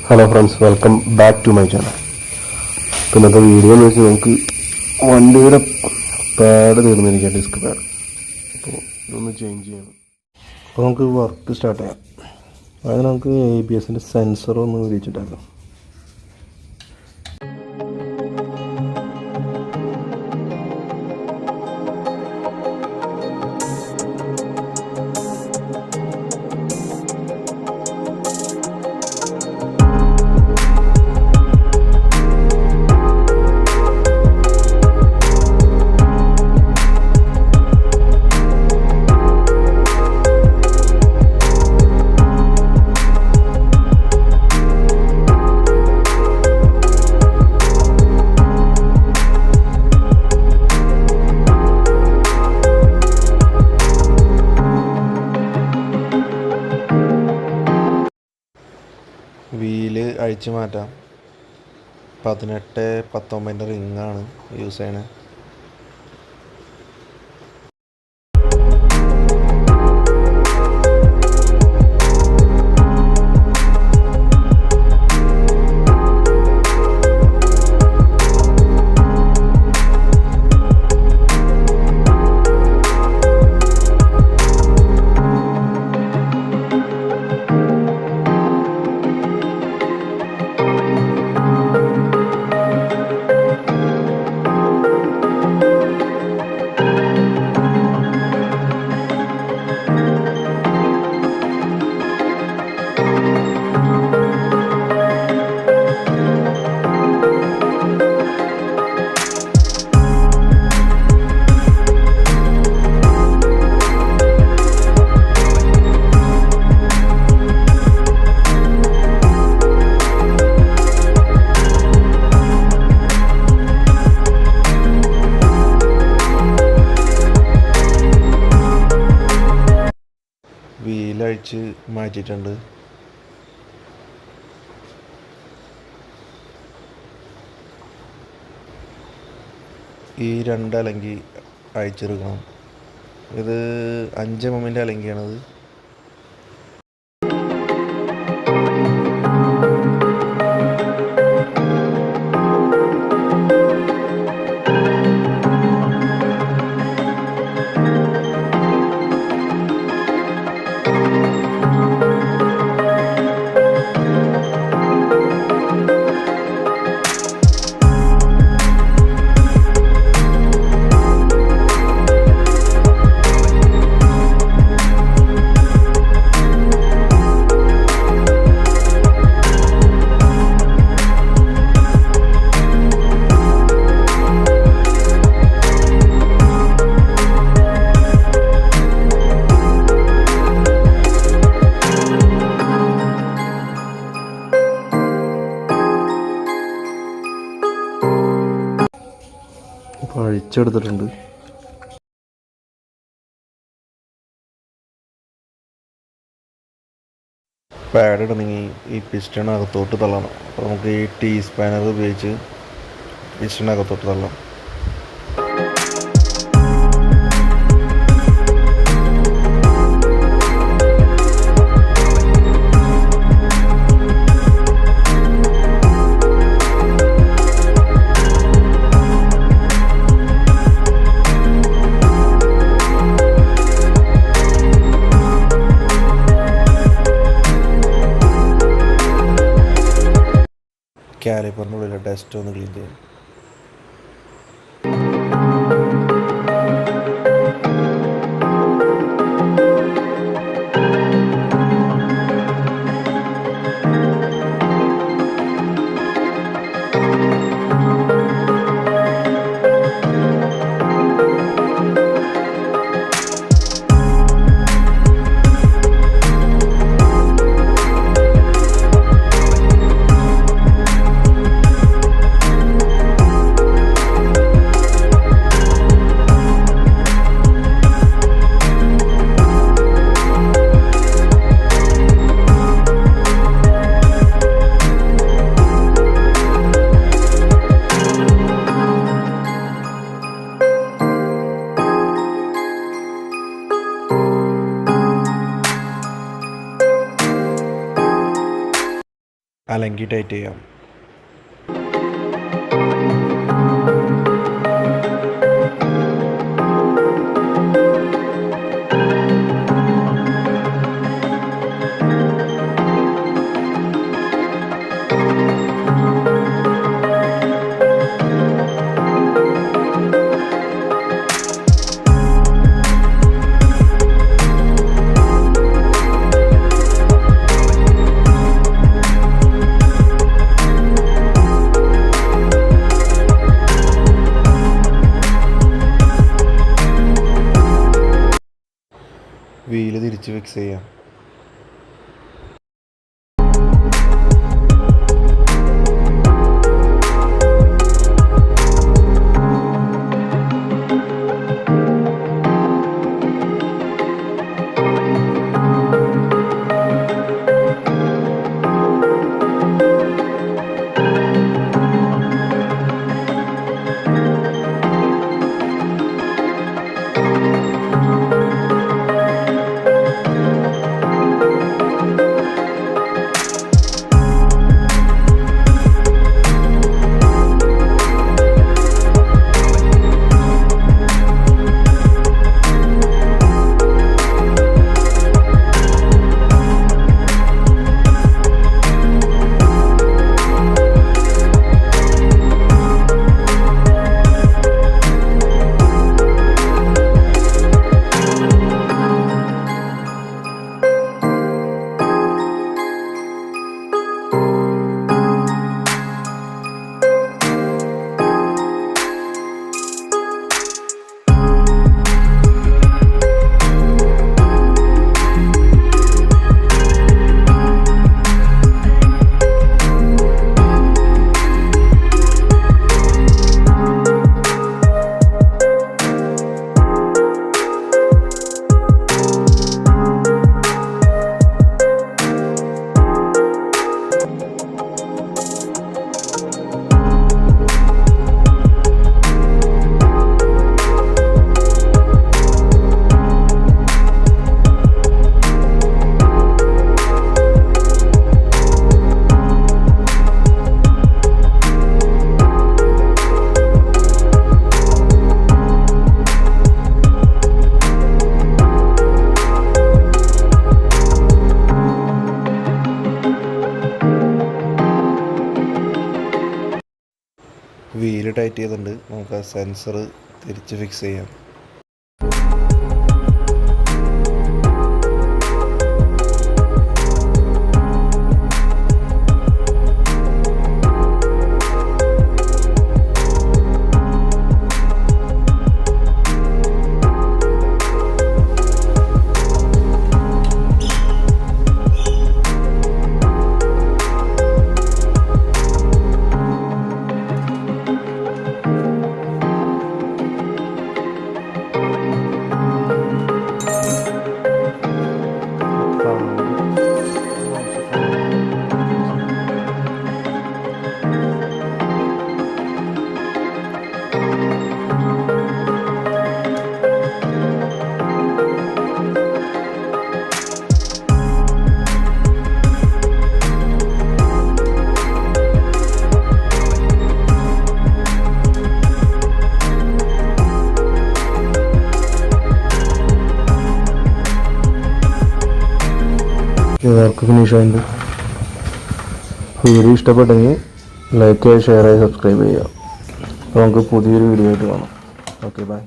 Hello friends, welcome back to my channel. ഇന്നത്തെ video എന്ന് വെച്ചാൽ നമുക്ക് വണ്ടിയുടെ പാഡ് തീർന്നിരിക്കുക, ഡിസ്ക് പാഡ്. അപ്പോൾ ഇതൊന്ന് ചേഞ്ച് ചെയ്യണം. അപ്പോൾ നമുക്ക് വർക്ക് സ്റ്റാർട്ട് ചെയ്യാം. അതായത് നമുക്ക് ABS സെൻസർ ഒന്ന് വിരിച്ചിട്ടാക്കാം. വീല് അഴിച്ചു മാറ്റാം. 18-19 റിങ്ങാണ് യൂസ് ചെയ്യണത്. വീലഴിച്ച് മാറ്റിയിട്ടുണ്ട്. ഈ 2 അലങ്കി അഴിച്ചെടുക്കണം. ഇത് 5 mm അലങ്കിയാണത്. ഇപ്പോൾ അഴിച്ചെടുത്തിട്ടുണ്ട്. പാഡ് ഇടണമെങ്കിൽ ഈ പിസ്റ്റൺ അകത്തോട്ട് തള്ളണം. അപ്പോൾ നമുക്ക് ഈ ടീ സ്പാനർ ഉപയോഗിച്ച് പിസ്റ്റൺ അകത്തോട്ട് തള്ളാം. കാലിപ്പറിൻ്റെ ഉള്ളിലെ ഡസ്റ്റ് ഒന്ന് ക്ലീൻ ചെയ്യാം. അലങ്കി ടൈറ്റ് ചെയ്യാം. വീല് തിരിച്ച് ഫിക്സ് ചെയ്യാം. വീല് ടൈറ്റ് ചെയ്തിട്ടുണ്ട്. നമുക്ക് ആ സെൻസർ തിരിച്ച് ഫിക്സ് ചെയ്യാം. വർക്ക് ഫിനിഷ് ആയിട്ട് വീഡിയോ ഇഷ്ടപ്പെട്ടെങ്കിൽ ലൈക്ക് ചെയ്യുക, ഷെയർ ചെയ്യുക, സബ്സ്ക്രൈബ് ചെയ്യുക. അപ്പോൾ നമുക്ക് പുതിയൊരു വീഡിയോ ആയിട്ട് കാണാം. Okay, by.